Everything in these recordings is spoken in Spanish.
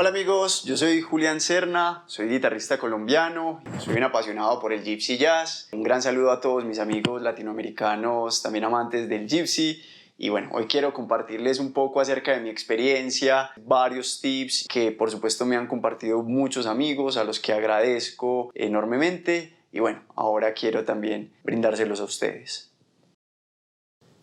Hola amigos, yo soy Julián Serna, soy guitarrista colombiano, soy un apasionado por el Gypsy Jazz. Un gran saludo a todos mis amigos latinoamericanos, también amantes del Gypsy. Y bueno, hoy quiero compartirles un poco acerca de mi experiencia, varios tips que por supuesto me han compartido muchos amigos a los que agradezco enormemente. Y bueno, ahora quiero también brindárselos a ustedes.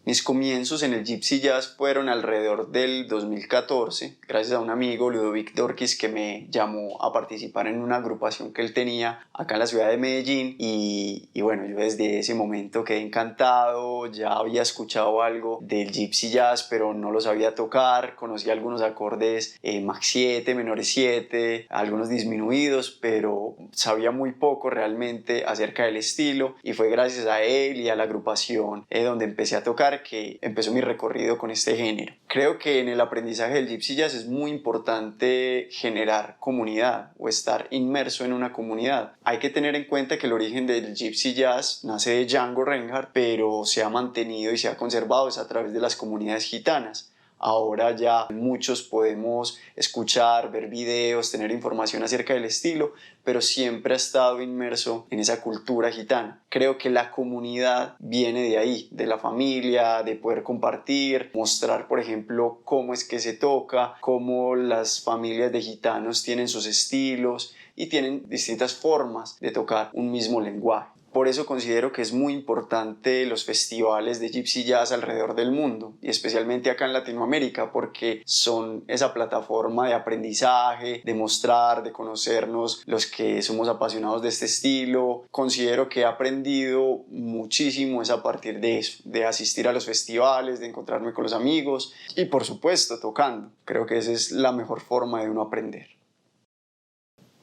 Mis comienzos en el Gypsy Jazz fueron alrededor del 2014, gracias a un amigo, Ludovic Dorkis, que me llamó a participar en una agrupación que él tenía acá en la ciudad de Medellín. Y bueno, yo desde ese momento quedé encantado, ya había escuchado algo del Gypsy Jazz, pero no lo sabía tocar, conocí algunos acordes Max 7, menores 7, algunos disminuidos, pero sabía muy poco realmente acerca del estilo, y fue gracias a él y a la agrupación donde empecé a tocar que empezó mi recorrido con este género. Creo que en el aprendizaje del Gypsy Jazz es muy importante generar comunidad o estar inmerso en una comunidad. Hay que tener en cuenta que el origen del Gypsy Jazz nace de Django Reinhardt, pero se ha mantenido y se ha conservado es a través de las comunidades gitanas. Ahora ya muchos podemos escuchar, ver videos, tener información acerca del estilo, pero siempre ha estado inmerso en esa cultura gitana. Creo que la comunidad viene de ahí, de la familia, de poder compartir, mostrar, por ejemplo, cómo es que se toca, cómo las familias de gitanos tienen sus estilos y tienen distintas formas de tocar un mismo lenguaje. Por eso considero que es muy importante los festivales de Gypsy Jazz alrededor del mundo, y especialmente acá en Latinoamérica, porque son esa plataforma de aprendizaje, de mostrar, de conocernos los que somos apasionados de este estilo. Considero que he aprendido muchísimo es a partir de eso, de asistir a los festivales, de encontrarme con los amigos y por supuesto tocando. Creo que esa es la mejor forma de uno aprender.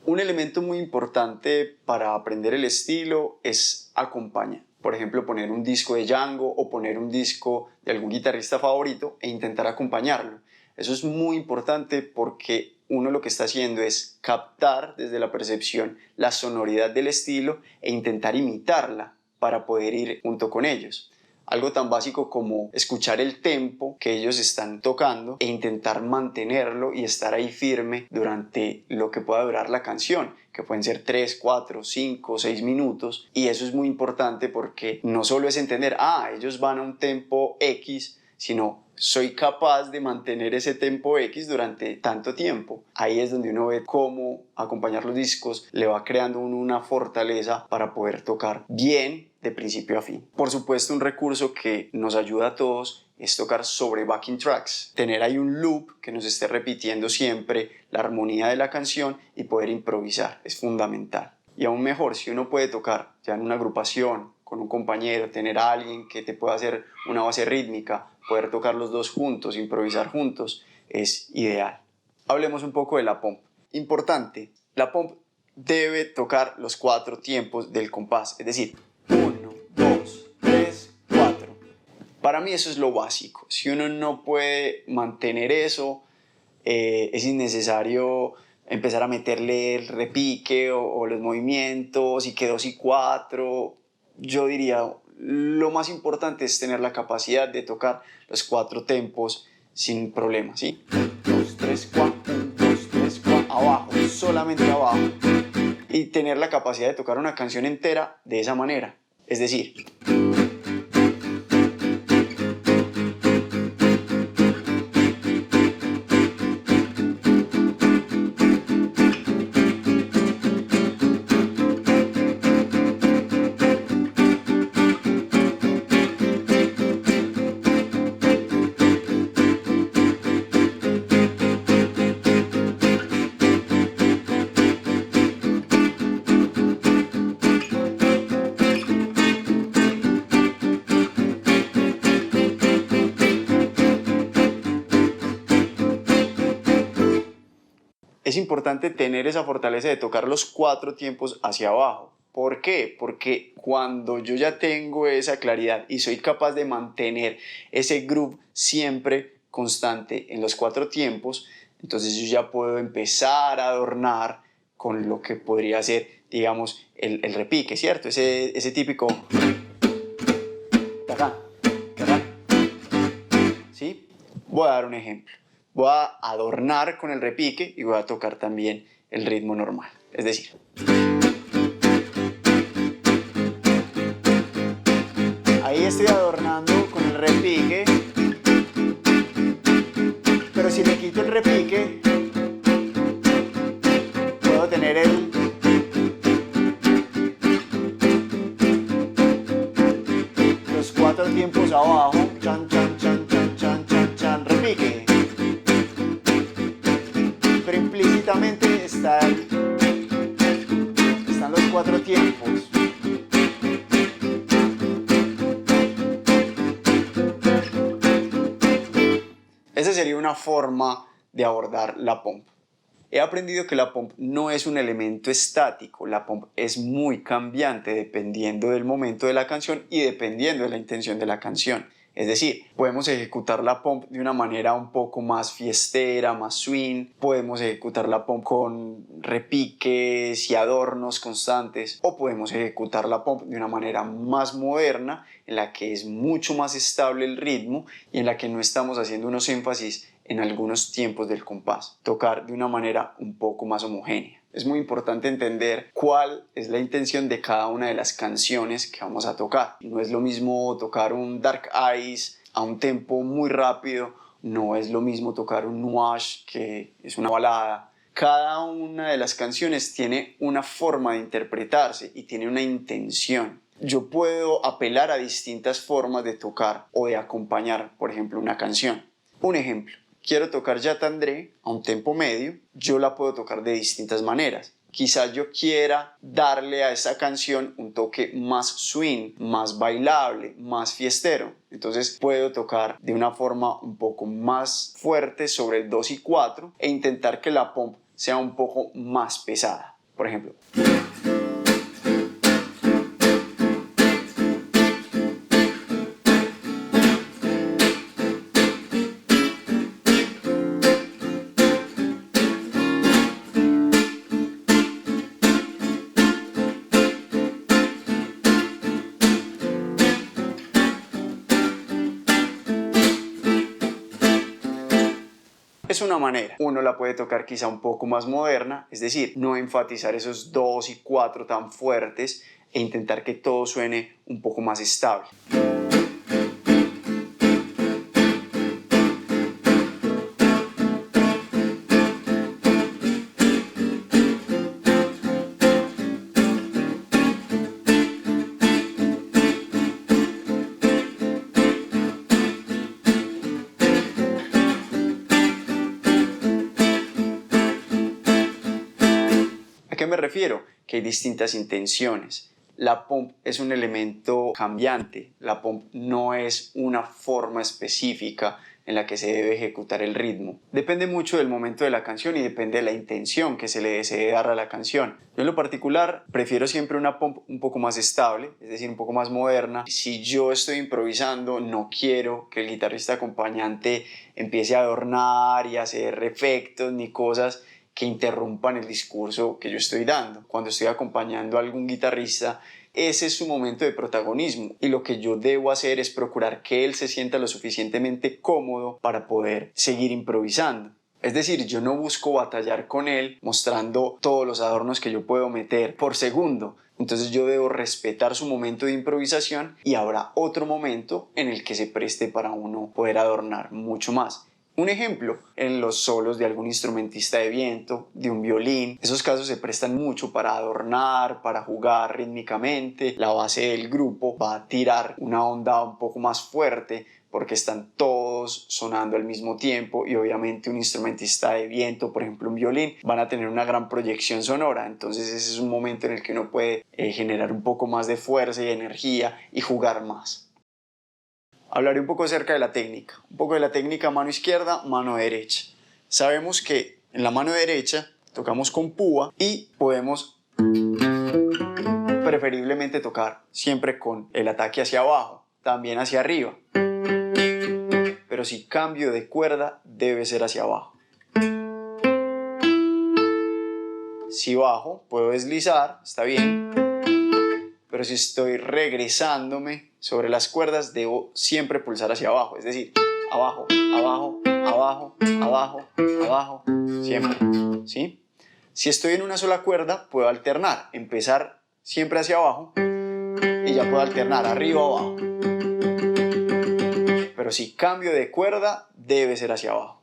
Un elemento muy importante para aprender el estilo es acompañar. Por ejemplo, poner un disco de Django o poner un disco de algún guitarrista favorito e intentar acompañarlo. Eso es muy importante porque uno lo que está haciendo es captar desde la percepción la sonoridad del estilo e intentar imitarla para poder ir junto con ellos. Algo tan básico como escuchar el tempo que ellos están tocando e intentar mantenerlo y estar ahí firme durante lo que pueda durar la canción, que pueden ser 3, 4, 5, 6 minutos. Y eso es muy importante porque no solo es entender, ellos van a un tempo X, sino soy capaz de mantener ese tempo X durante tanto tiempo. Ahí es donde uno ve cómo acompañar los discos le va creando una fortaleza para poder tocar bien de principio a fin. Por supuesto, un recurso que nos ayuda a todos es tocar sobre backing tracks, tener ahí un loop que nos esté repitiendo siempre la armonía de la canción y poder improvisar, es fundamental. Y aún mejor, si uno puede tocar ya en una agrupación, con un compañero, tener a alguien que te pueda hacer una base rítmica, poder tocar los dos juntos, improvisar juntos, es ideal. Hablemos un poco de la pump. Importante, la pump debe tocar los 4 tiempos del compás, es decir, 1, 2, 3, 4. Para mí eso es lo básico. Si uno no puede mantener eso, es innecesario empezar a meterle el repique o los movimientos y que 2 y 4. Yo diría, lo más importante es tener la capacidad de tocar los 4 tempos sin problema, ¿sí? 2, 3, 4, 1, 2, 3, 4, abajo, solamente abajo. Y tener la capacidad de tocar una canción entera de esa manera. Es decir, es importante tener esa fortaleza de tocar los 4 tiempos hacia abajo. ¿Por qué? Porque cuando yo ya tengo esa claridad y soy capaz de mantener ese groove siempre constante en los 4 tiempos, entonces yo ya puedo empezar a adornar con lo que podría ser, digamos, el repique, ¿cierto? Ese típico... ¿Sí? Voy a dar un ejemplo. Voy a adornar con el repique y voy a tocar también el ritmo normal. Es decir, ahí estoy adornando con el repique, pero si le quito el repique, puedo tener los 4 tiempos abajo, chan, chan, chan, chan, chan, chan, chan, repique. Pero implícitamente están los 4 tiempos. Esa sería una forma de abordar la pump. He aprendido que la pump no es un elemento estático, la pump es muy cambiante dependiendo del momento de la canción y dependiendo de la intención de la canción. Es decir, podemos ejecutar la pump de una manera un poco más fiestera, más swing, podemos ejecutar la pump con repiques y adornos constantes, o podemos ejecutar la pump de una manera más moderna, en la que es mucho más estable el ritmo y en la que no estamos haciendo unos énfasis en algunos tiempos del compás, tocar de una manera un poco más homogénea. Es muy importante entender cuál es la intención de cada una de las canciones que vamos a tocar. No es lo mismo tocar un Dark Eyes a un tempo muy rápido, no es lo mismo tocar un Nuages, que es una balada. Cada una de las canciones tiene una forma de interpretarse y tiene una intención. Yo puedo apelar a distintas formas de tocar o de acompañar, por ejemplo, una canción. Un ejemplo. Quiero tocar Ya Tendré a un tempo medio, yo la puedo tocar de distintas maneras. Quizás yo quiera darle a esa canción un toque más swing, más bailable, más fiestero. Entonces puedo tocar de una forma un poco más fuerte sobre el 2 y 4 e intentar que la pump sea un poco más pesada. Por ejemplo. Es una manera. Uno la puede tocar quizá un poco más moderna, es decir, no enfatizar esos 2 y 4 tan fuertes e intentar que todo suene un poco más estable. ¿A qué me refiero? Que hay distintas intenciones. La pump es un elemento cambiante. La pump no es una forma específica en la que se debe ejecutar el ritmo. Depende mucho del momento de la canción y depende de la intención que se le desee dar a la canción. Yo en lo particular prefiero siempre una pump un poco más estable, es decir, un poco más moderna. Si yo estoy improvisando, no quiero que el guitarrista acompañante empiece a adornar y a hacer efectos ni cosas que interrumpan el discurso que yo estoy dando. Cuando estoy acompañando a algún guitarrista, ese es su momento de protagonismo y lo que yo debo hacer es procurar que él se sienta lo suficientemente cómodo para poder seguir improvisando. Es decir, yo no busco batallar con él mostrando todos los adornos que yo puedo meter por segundo. Entonces yo debo respetar su momento de improvisación y habrá otro momento en el que se preste para uno poder adornar mucho más. Un ejemplo, en los solos de algún instrumentista de viento, de un violín, esos casos se prestan mucho para adornar, para jugar rítmicamente. La base del grupo va a tirar una onda un poco más fuerte porque están todos sonando al mismo tiempo y obviamente un instrumentista de viento, por ejemplo un violín, van a tener una gran proyección sonora. Entonces ese es un momento en el que uno puede generar un poco más de fuerza y energía y jugar más. Hablaré un poco acerca de la técnica. Un poco de la técnica mano izquierda, mano derecha. Sabemos que en la mano derecha tocamos con púa y podemos preferiblemente tocar siempre con el ataque hacia abajo, también hacia arriba. Pero si cambio de cuerda, debe ser hacia abajo. Si bajo, puedo deslizar, está bien. Pero si estoy regresándome sobre las cuerdas, debo siempre pulsar hacia abajo, es decir, abajo, abajo, abajo, abajo, abajo, siempre, ¿sí? Si estoy en una sola cuerda, puedo alternar, empezar siempre hacia abajo y ya puedo alternar arriba o abajo. Pero si cambio de cuerda, debe ser hacia abajo.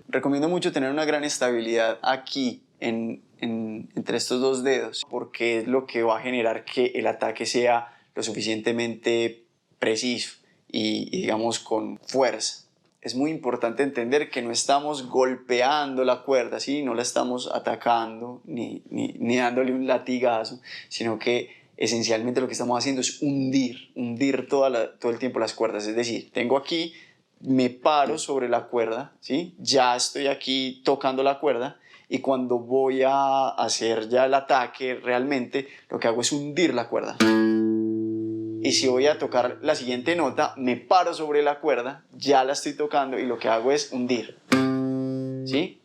Recomiendo mucho tener una gran estabilidad aquí entre estos dos dedos, porque es lo que va a generar que el ataque sea lo suficientemente preciso y digamos con fuerza. Es muy importante entender que no estamos golpeando la cuerda, ¿sí? No la estamos atacando ni dándole un latigazo, sino que esencialmente lo que estamos haciendo es hundir todo el tiempo las cuerdas. Es decir, tengo aquí, me paro sobre la cuerda, ¿sí? Ya estoy aquí tocando la cuerda y cuando voy a hacer ya el ataque realmente lo que hago es hundir la cuerda. Y si voy a tocar la siguiente nota, me paro sobre la cuerda, ya la estoy tocando y lo que hago es hundir, ¿sí?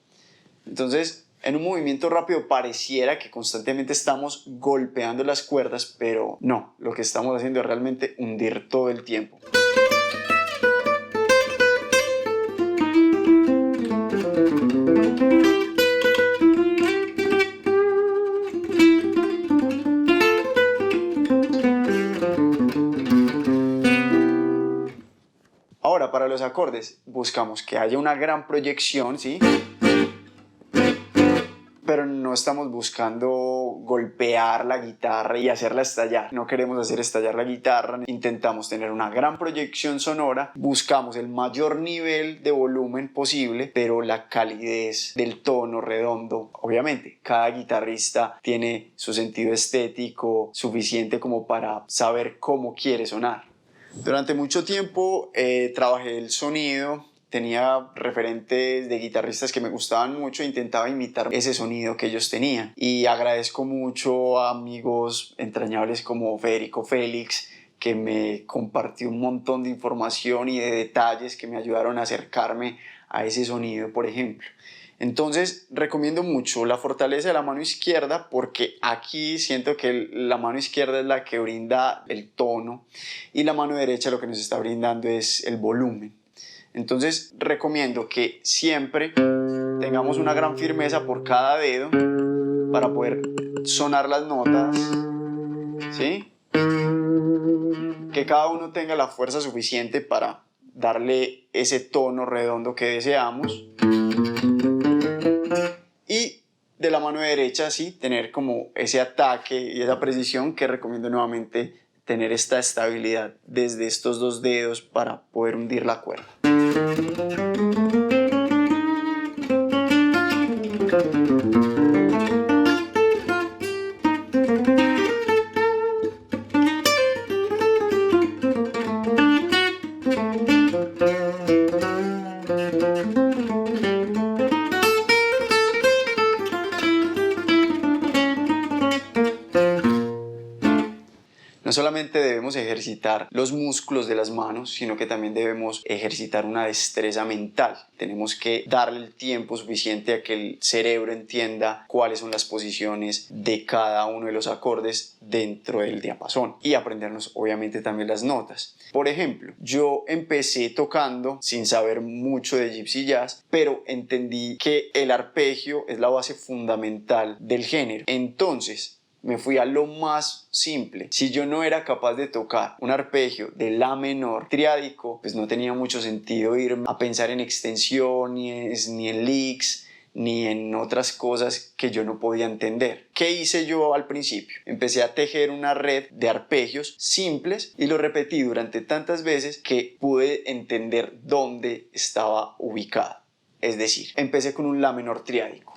Entonces, en un movimiento rápido pareciera que constantemente estamos golpeando las cuerdas, pero no, lo que estamos haciendo es realmente hundir todo el tiempo. Ahora, para los acordes, buscamos que haya una gran proyección, ¿sí? Pero no estamos buscando golpear la guitarra y hacerla estallar. No queremos hacer estallar la guitarra. Intentamos tener una gran proyección sonora. Buscamos el mayor nivel de volumen posible, pero la calidez del tono redondo. Obviamente, cada guitarrista tiene su sentido estético suficiente como para saber cómo quiere sonar. Durante mucho tiempo trabajé el sonido, tenía referentes de guitarristas que me gustaban mucho e intentaba imitar ese sonido que ellos tenían. Y agradezco mucho a amigos entrañables como Federico Félix, que me compartió un montón de información y de detalles que me ayudaron a acercarme a ese sonido, por ejemplo. Entonces recomiendo mucho la fortaleza de la mano izquierda porque aquí siento que la mano izquierda es la que brinda el tono y la mano derecha lo que nos está brindando es el volumen. Entonces recomiendo que siempre tengamos una gran firmeza por cada dedo para poder sonar las notas, ¿sí? Que cada uno tenga la fuerza suficiente para darle ese tono redondo que deseamos. Y de la mano derecha, sí, tener como ese ataque y esa precisión que recomiendo nuevamente tener esta estabilidad desde estos dos dedos para poder hundir la cuerda. No solamente debemos ejercitar los músculos de las manos, sino que también debemos ejercitar una destreza mental. Tenemos que darle el tiempo suficiente a que el cerebro entienda cuáles son las posiciones de cada uno de los acordes dentro del diapasón y aprendernos obviamente también las notas. Por ejemplo, yo empecé tocando sin saber mucho de Gypsy Jazz, pero entendí que el arpegio es la base fundamental del género. Entonces, me fui a lo más simple. Si yo no era capaz de tocar un arpegio de la menor triádico, pues no tenía mucho sentido irme a pensar en extensiones, ni en licks, ni en otras cosas que yo no podía entender. ¿Qué hice yo al principio? Empecé a tejer una red de arpegios simples y lo repetí durante tantas veces que pude entender dónde estaba ubicado. Es decir, empecé con un la menor triádico.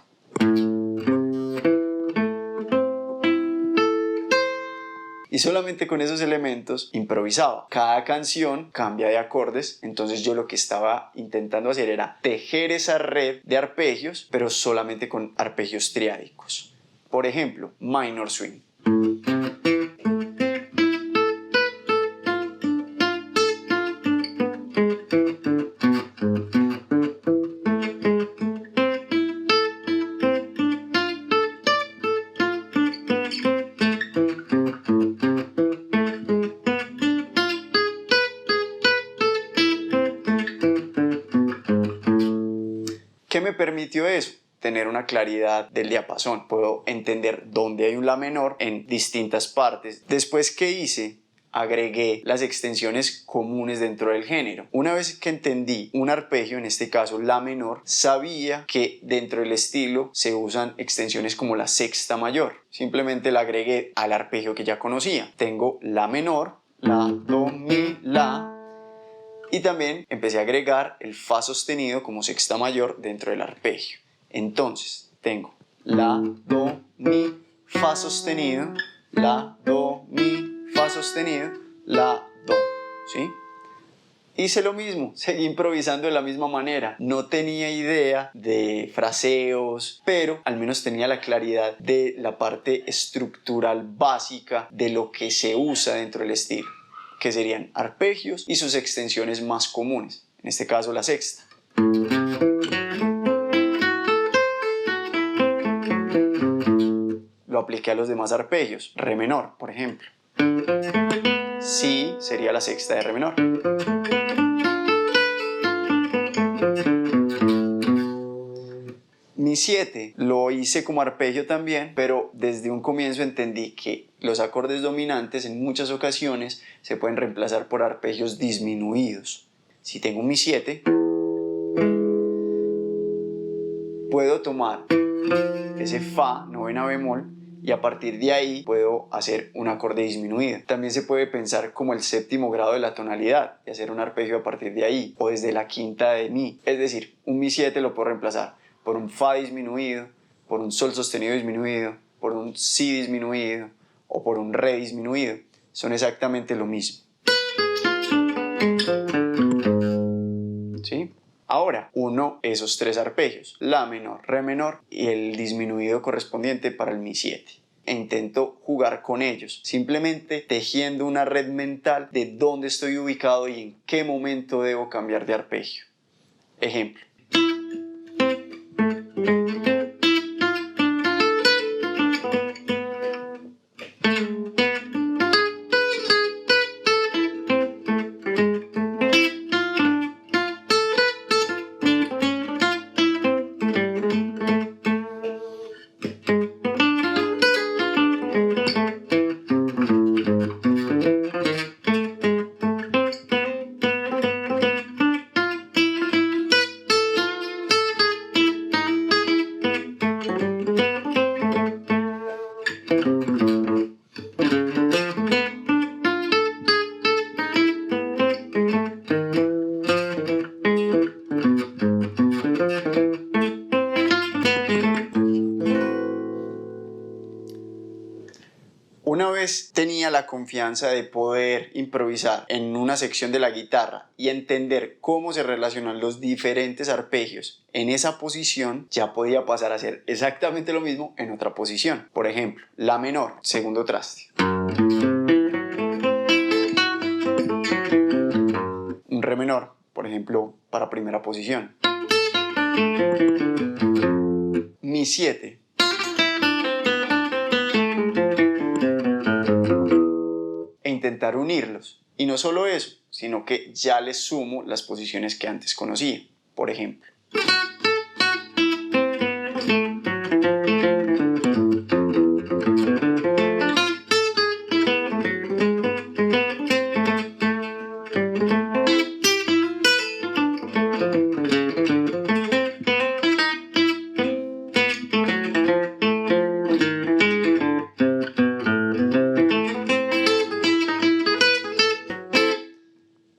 Y solamente con esos elementos improvisaba. Cada canción cambia de acordes, entonces yo lo que estaba intentando hacer era tejer esa red de arpegios, pero solamente con arpegios triádicos. Por ejemplo, minor swing. permitió eso? Tener una claridad del diapasón. Puedo entender dónde hay un la menor en distintas partes. Después, ¿qué hice? Agregué las extensiones comunes dentro del género. Una vez que entendí un arpegio, en este caso la menor, sabía que dentro del estilo se usan extensiones como la sexta mayor. Simplemente la agregué al arpegio que ya conocía. Tengo la menor, la, do, mi, la, y también empecé a agregar el fa sostenido como sexta mayor dentro del arpegio. Entonces tengo la, do, mi, fa sostenido, la, do, mi, fa sostenido, la, do, ¿sí? Hice lo mismo, seguí improvisando de la misma manera. No tenía idea de fraseos, pero al menos tenía la claridad de la parte estructural básica de lo que se usa dentro del estilo, que serían arpegios y sus extensiones más comunes, en este caso la sexta. Lo apliqué a los demás arpegios. Re menor, por ejemplo. Si sería la sexta de re menor. Mi 7 lo hice como arpegio también, pero desde un comienzo entendí que los acordes dominantes en muchas ocasiones se pueden reemplazar por arpegios disminuidos. Si tengo un mi 7, puedo tomar ese fa, novena bemol, y a partir de ahí puedo hacer un acorde disminuido. También se puede pensar como el séptimo grado de la tonalidad y hacer un arpegio a partir de ahí, o desde la quinta de mi. Es decir, un mi 7 lo puedo reemplazar por un fa disminuido, por un sol sostenido disminuido, por un si disminuido o por un re disminuido. Son exactamente lo mismo. ¿Sí? Ahora, uno esos tres arpegios, la menor, re menor y el disminuido correspondiente para el mi 7. E intento jugar con ellos, simplemente tejiendo una red mental de dónde estoy ubicado y en qué momento debo cambiar de arpegio. Ejemplo. Una vez tenía la confianza de poder improvisar en una sección de la guitarra y entender cómo se relacionan los diferentes arpegios en esa posición, ya podía pasar a hacer exactamente lo mismo en otra posición. Por ejemplo, la menor, segundo traste. Un re menor, por ejemplo, para primera posición. Mi 7. E intentar unirlos. Y no solo eso, sino que ya les sumo las posiciones que antes conocía. Por ejemplo.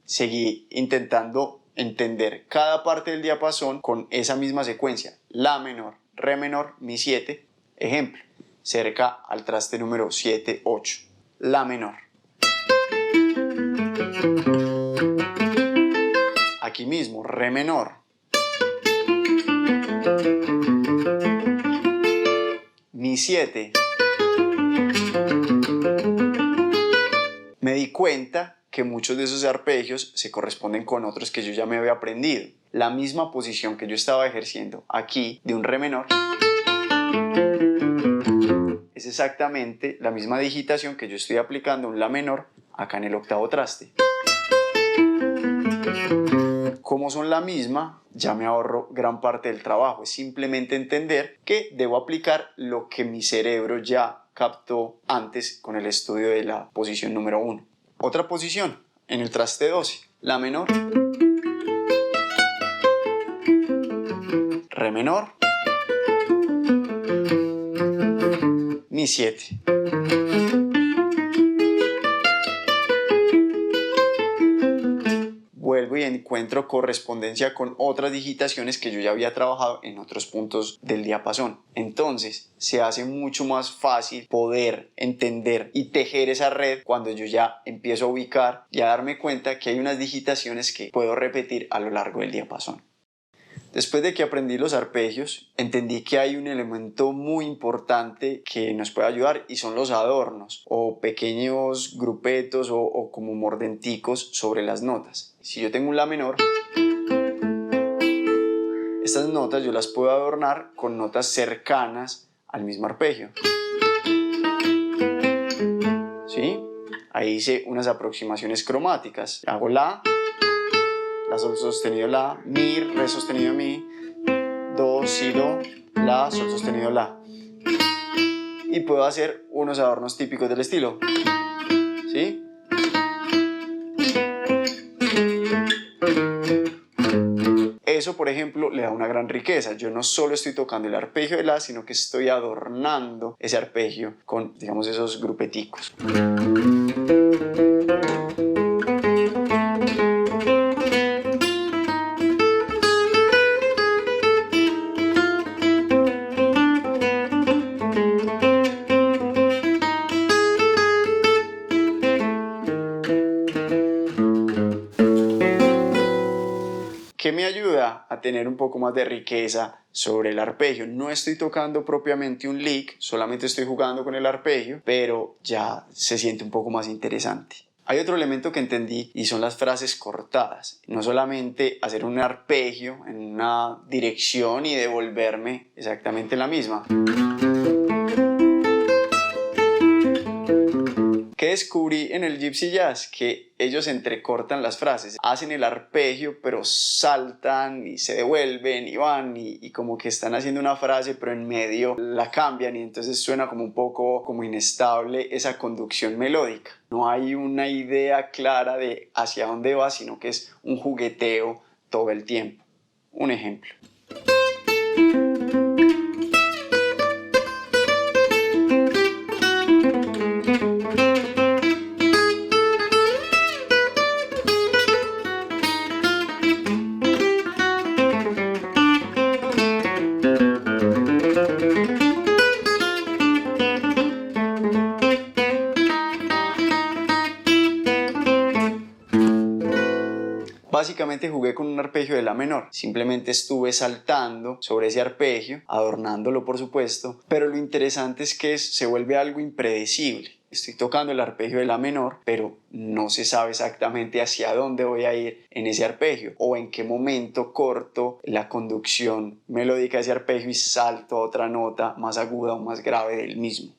Seguí intentando entender cada parte del diapasón con esa misma secuencia. La menor, re menor, mi 7. Ejemplo, cerca al traste número 7, 8. La menor. Aquí mismo, re menor. Mi 7. Me di cuenta que muchos de esos arpegios se corresponden con otros que yo ya me había aprendido. La misma posición que yo estaba ejerciendo aquí de un re menor es exactamente la misma digitación que yo estoy aplicando un la menor acá en el octavo traste. como son la misma, ya me ahorro gran parte del trabajo. Es simplemente entender que debo aplicar lo que mi cerebro ya captó antes con el estudio de la posición número 1. Otra posición en el traste 12, la menor, re menor, mi 7. Vuelvo y encuentro correspondencia con otras digitaciones que yo ya había trabajado en otros puntos del diapasón. Entonces se hace mucho más fácil poder entender y tejer esa red cuando yo ya empiezo a ubicar y a darme cuenta que hay unas digitaciones que puedo repetir a lo largo del diapasón. Después de que aprendí los arpegios, entendí que hay un elemento muy importante que nos puede ayudar y son los adornos o pequeños grupetos o como mordenticos sobre las notas. Si yo tengo un la menor, estas notas yo las puedo adornar con notas cercanas al mismo arpegio. ¿Sí? Ahí hice unas aproximaciones cromáticas. Hago la sol sostenido la, mi, re sostenido mi, do, si, do, la, sol sostenido la. Y puedo hacer unos adornos típicos del estilo. ¿Sí? Eso, por ejemplo, le da una gran riqueza. Yo no solo estoy tocando el arpegio de la, sino que estoy adornando ese arpegio con, digamos, esos grupeticos. ¿Qué me ayuda a tener un poco más de riqueza sobre el arpegio? No estoy tocando propiamente un lick, solamente estoy jugando con el arpegio, pero ya se siente un poco más interesante. Hay otro elemento que entendí y son las frases cortadas. No solamente hacer un arpegio en una dirección y devolverme exactamente la misma. ¿Qué descubrí en el Gypsy Jazz? Que ellos entrecortan las frases, hacen el arpegio pero saltan y se devuelven y van y como que están haciendo una frase pero en medio la cambian y entonces suena como un poco como inestable esa conducción melódica. No hay una idea clara de hacia dónde va, sino que es un jugueteo todo el tiempo. Un ejemplo. Básicamente jugué con un arpegio de la menor, simplemente estuve saltando sobre ese arpegio, adornándolo por supuesto, pero lo interesante es que se vuelve algo impredecible. Estoy tocando el arpegio de la menor, pero no se sabe exactamente hacia dónde voy a ir en ese arpegio o en qué momento corto la conducción melódica de ese arpegio y salto a otra nota más aguda o más grave del mismo.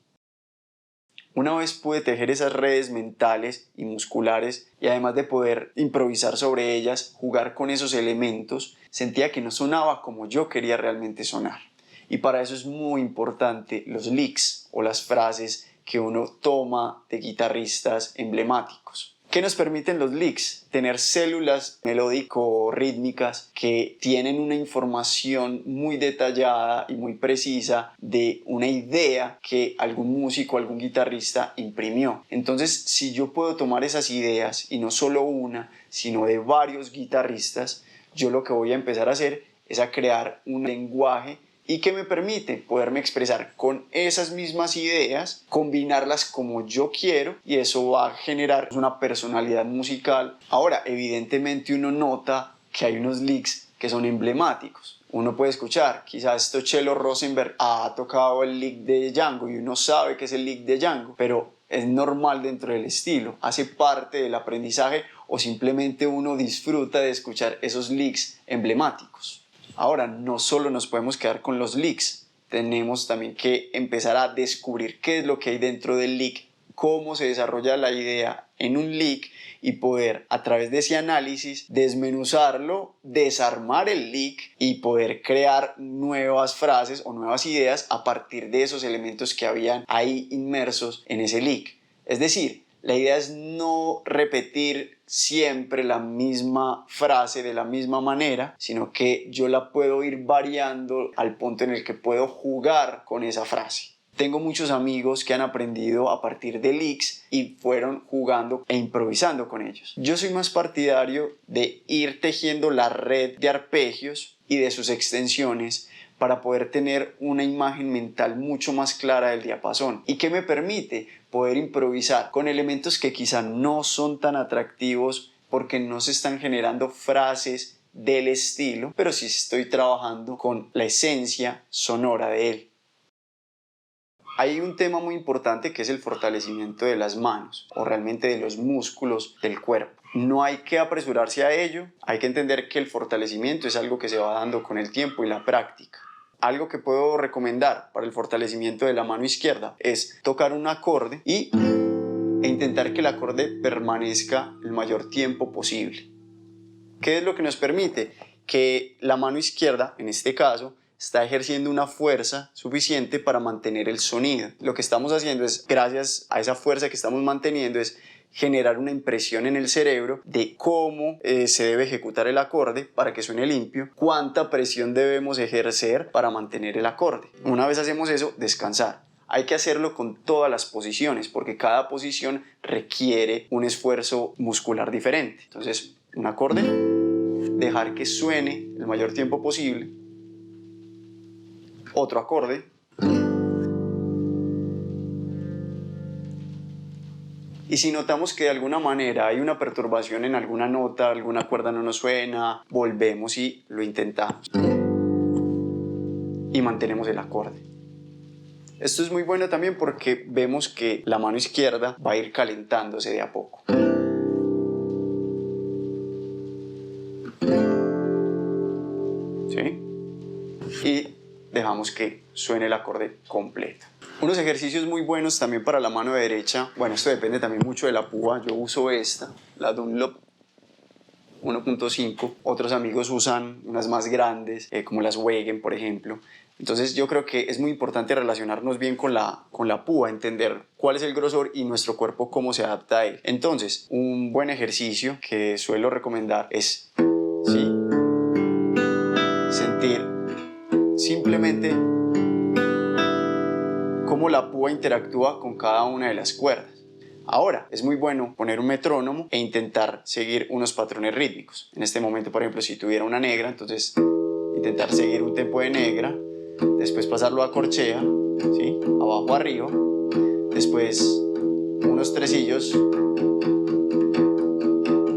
Una vez pude tejer esas redes mentales y musculares y además de poder improvisar sobre ellas, jugar con esos elementos, sentía que no sonaba como yo quería realmente sonar. Y para eso es muy importante los licks o las frases que uno toma de guitarristas emblemáticos. ¿Qué nos permiten los licks? Tener células melódico-rítmicas que tienen una información muy detallada y muy precisa de una idea que algún músico, algún guitarrista imprimió. Entonces, si yo puedo tomar esas ideas, y no solo una, sino de varios guitarristas, yo lo que voy a empezar a hacer es a crear un lenguaje y que me permite poderme expresar con esas mismas ideas, combinarlas como yo quiero y eso va a generar una personalidad musical. Ahora, evidentemente uno nota que hay unos licks que son emblemáticos. Uno puede escuchar, quizás Chelo Rosenberg ha tocado el lick de Django y uno sabe que es el lick de Django, pero es normal dentro del estilo, hace parte del aprendizaje o simplemente uno disfruta de escuchar esos licks emblemáticos. Ahora, no solo nos podemos quedar con los licks, tenemos también que empezar a descubrir qué es lo que hay dentro del lick, cómo se desarrolla la idea en un lick y poder a través de ese análisis desmenuzarlo, desarmar el lick y poder crear nuevas frases o nuevas ideas a partir de esos elementos que habían ahí inmersos en ese lick. Es decir, la idea es no repetir siempre la misma frase de la misma manera, sino que yo la puedo ir variando al punto en el que puedo jugar con esa frase. Tengo muchos amigos que han aprendido a partir de leaks y fueron jugando e improvisando con ellos. Yo soy más partidario de ir tejiendo la red de arpegios y de sus extensiones para poder tener una imagen mental mucho más clara del diapasón y que me permite poder improvisar con elementos que quizá no son tan atractivos porque no se están generando frases del estilo, pero sí estoy trabajando con la esencia sonora de él. Hay un tema muy importante que es el fortalecimiento de las manos o realmente de los músculos del cuerpo. No hay que apresurarse a ello, hay que entender que el fortalecimiento es algo que se va dando con el tiempo y la práctica. Algo que puedo recomendar para el fortalecimiento de la mano izquierda es tocar un acorde e intentar que el acorde permanezca el mayor tiempo posible. ¿Qué es lo que nos permite? Que la mano izquierda, en este caso, está ejerciendo una fuerza suficiente para mantener el sonido. Lo que estamos haciendo es, gracias a esa fuerza que estamos manteniendo, es generar una impresión en el cerebro de cómo se debe ejecutar el acorde para que suene limpio, cuánta presión debemos ejercer para mantener el acorde. Una vez hacemos eso, descansar. Hay que hacerlo con todas las posiciones porque cada posición requiere un esfuerzo muscular diferente. Entonces, un acorde, dejar que suene el mayor tiempo posible. Otro acorde. Y si notamos que de alguna manera hay una perturbación en alguna nota, alguna cuerda no nos suena, volvemos y lo intentamos. Y mantenemos el acorde. Esto es muy bueno también porque vemos que la mano izquierda va a ir calentándose de a poco. ¿Sí? Y dejamos que suene el acorde completo. Unos ejercicios muy buenos también para la mano derecha, bueno, esto depende también mucho de la púa, yo uso esta, la Dunlop 1.5, otros amigos usan unas más grandes, como las Wegen, por ejemplo. Entonces yo creo que es muy importante relacionarnos bien con la púa, entender cuál es el grosor y nuestro cuerpo cómo se adapta a él. Entonces, un buen ejercicio que suelo recomendar es, ¿sí?, sentir simplemente cómo la púa interactúa con cada una de las cuerdas. Ahora, es muy bueno poner un metrónomo e intentar seguir unos patrones rítmicos. En este momento, por ejemplo, si tuviera una negra, entonces intentar seguir un tempo de negra, después pasarlo a corchea, ¿sí?, abajo arriba, después unos tresillos,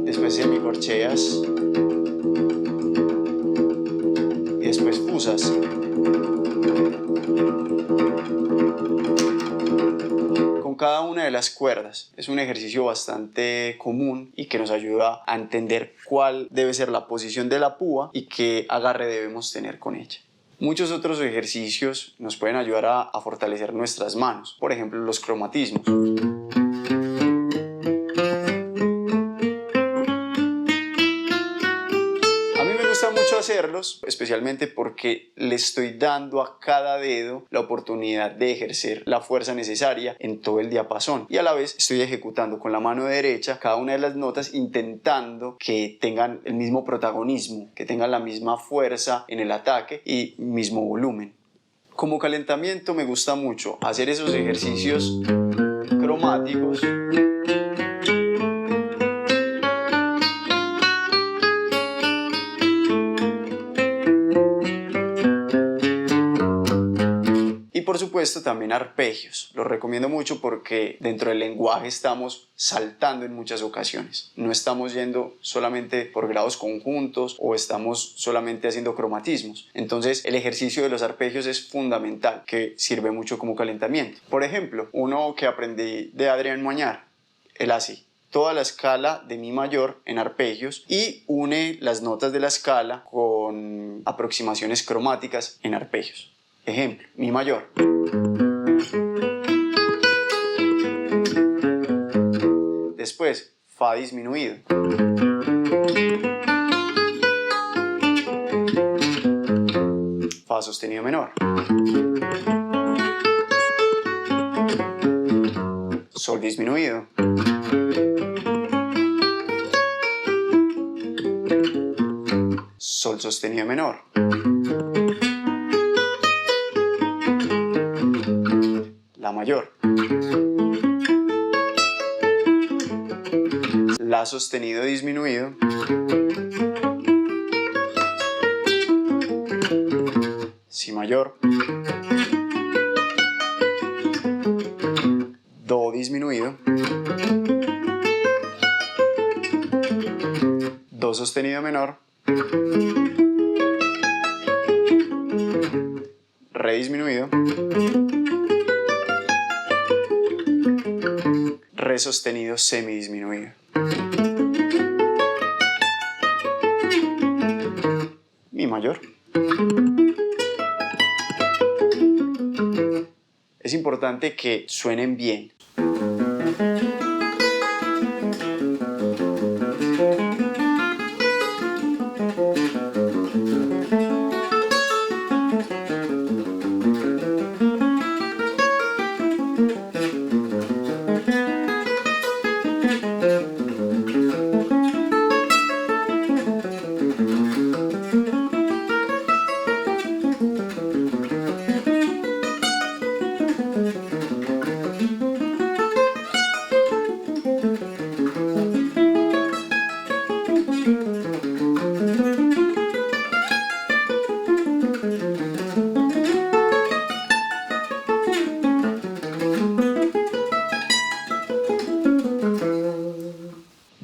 después semicorcheas y después fusas. Cada una de las cuerdas. Es un ejercicio bastante común y que nos ayuda a entender cuál debe ser la posición de la púa y qué agarre debemos tener con ella. Muchos otros ejercicios nos pueden ayudar a fortalecer nuestras manos, por ejemplo los cromatismos. Hacerlos, especialmente porque le estoy dando a cada dedo la oportunidad de ejercer la fuerza necesaria en todo el diapasón y a la vez estoy ejecutando con la mano derecha cada una de las notas intentando que tengan el mismo protagonismo, que tengan la misma fuerza en el ataque y mismo volumen. Como calentamiento me gusta mucho hacer esos ejercicios cromáticos y por supuesto también arpegios. Los recomiendo mucho porque dentro del lenguaje estamos saltando en muchas ocasiones. No estamos yendo solamente por grados conjuntos o estamos solamente haciendo cromatismos. Entonces el ejercicio de los arpegios es fundamental, que sirve mucho como calentamiento. Por ejemplo, uno que aprendí de Adrián Moñar, él hace toda la escala de mi mayor en arpegios y une las notas de la escala con aproximaciones cromáticas en arpegios. Ejemplo, mi mayor. Después, fa disminuido. Fa sostenido menor. Sol disminuido. Sol sostenido menor. La mayor. La sostenido disminuido. Si mayor. Do disminuido. Do sostenido menor. Re disminuido. Re sostenido semidisminuido. Mi mayor. Es importante que suenen bien.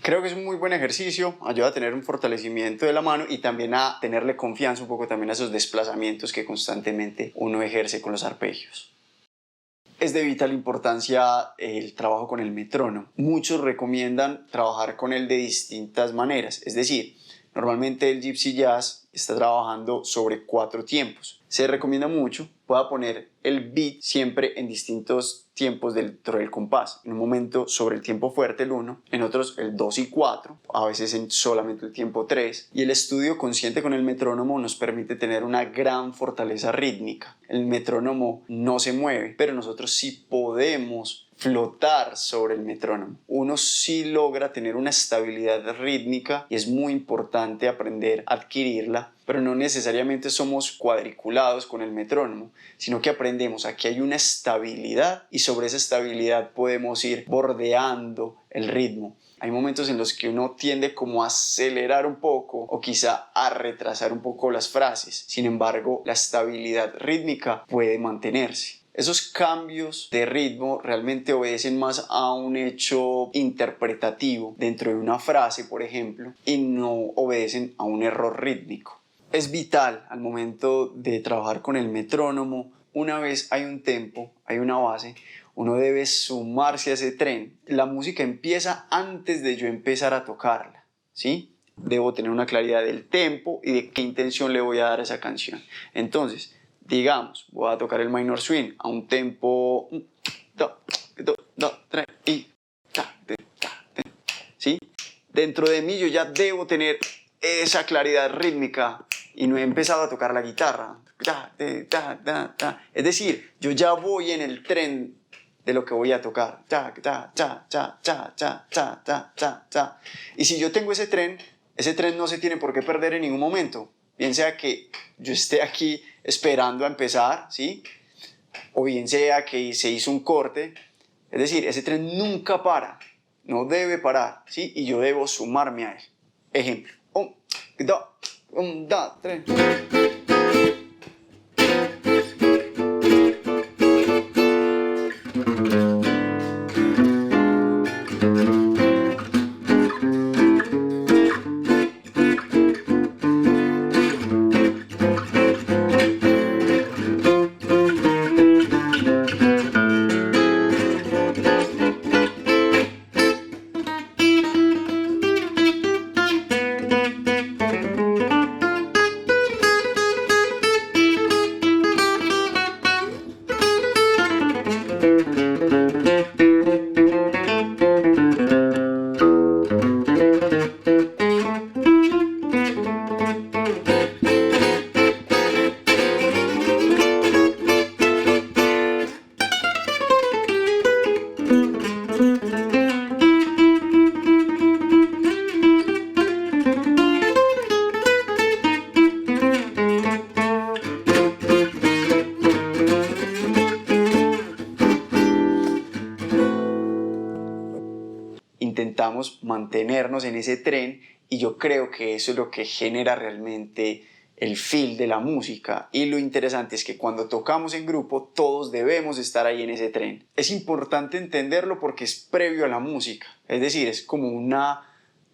Creo que es un muy buen ejercicio, ayuda a tener un fortalecimiento de la mano y también a tenerle confianza un poco también a esos desplazamientos que constantemente uno ejerce con los arpegios. Es de vital importancia el trabajo con el metrónomo. Muchos recomiendan trabajar con él de distintas maneras, es decir, normalmente el Gypsy Jazz está trabajando sobre 4 tiempos. Se recomienda mucho, pueda poner el beat siempre en distintos tiempos dentro del compás. En un momento sobre el tiempo fuerte, el 1, en otros el 2 y 4, a veces en solamente el tiempo 3. Y el estudio consciente con el metrónomo nos permite tener una gran fortaleza rítmica. El metrónomo no se mueve, pero nosotros sí podemos flotar sobre el metrónomo. Uno sí logra tener una estabilidad rítmica y es muy importante aprender a adquirirla, pero no necesariamente somos cuadriculados con el metrónomo, sino que aprendemos a que hay una estabilidad y sobre esa estabilidad podemos ir bordeando el ritmo. Hay momentos en los que uno tiende como a acelerar un poco o quizá a retrasar un poco las frases. Sin embargo, la estabilidad rítmica puede mantenerse. Esos cambios de ritmo realmente obedecen más a un hecho interpretativo dentro de una frase, por ejemplo, y no obedecen a un error rítmico. Es vital al momento de trabajar con el metrónomo, una vez hay un tempo, hay una base, uno debe sumarse a ese tren. La música empieza antes de yo empezar a tocarla, ¿sí? Debo tener una claridad del tempo y de qué intención le voy a dar a esa canción. Entonces, digamos, voy a tocar el minor swing a un tempo 1, 2, 3 y ¿sí? Dentro de mí yo ya debo tener esa claridad rítmica y no he empezado a tocar la guitarra. Es decir, yo ya voy en el tren de lo que voy a tocar. Y si yo tengo ese tren no se tiene por qué perder en ningún momento. Bien sea que yo esté aquí esperando a empezar, ¿sí? O bien sea que se hizo un corte. Es decir, ese tren nunca para, no debe parar, ¿sí? Y yo debo sumarme a él. Ejemplo. 1, 2, 3. intentamos mantenernos en ese tren, y yo creo que eso es lo que genera realmente el feel de la música. Y lo interesante es que cuando tocamos en grupo todos debemos estar ahí en ese tren. Es importante entenderlo porque es previo a la música, es decir, es como una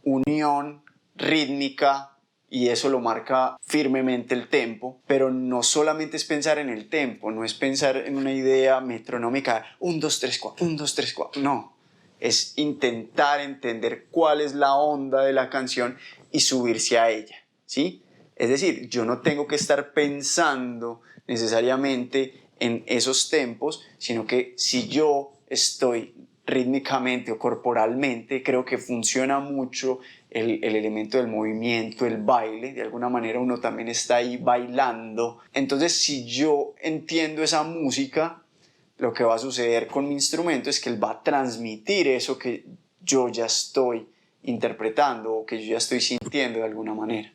unión rítmica y eso lo marca firmemente el tempo, pero no solamente es pensar en el tempo, no es pensar en una idea metronómica 1, 2, 3, 4, 1, 2, 3, 4, no, es intentar entender cuál es la onda de la canción y subirse a ella, ¿sí? Es decir, yo no tengo que estar pensando necesariamente en esos tempos, sino que si yo estoy rítmicamente o corporalmente, creo que funciona mucho el elemento del movimiento, el baile. De alguna manera uno también está ahí bailando. Entonces, si yo entiendo esa música, lo que va a suceder con mi instrumento es que él va a transmitir eso que yo ya estoy interpretando o que yo ya estoy sintiendo de alguna manera.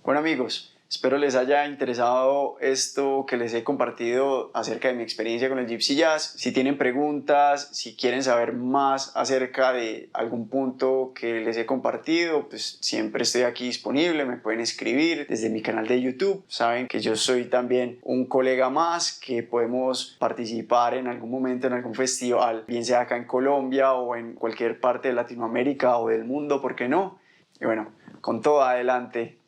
Bueno amigos, espero les haya interesado esto que les he compartido acerca de mi experiencia con el Gypsy Jazz. Si tienen preguntas, si quieren saber más acerca de algún punto que les he compartido, pues siempre estoy aquí disponible, me pueden escribir desde mi canal de YouTube. Saben que yo soy también un colega más, que podemos participar en algún momento en algún festival, bien sea acá en Colombia o en cualquier parte de Latinoamérica o del mundo, ¿por qué no? Y bueno, con todo adelante.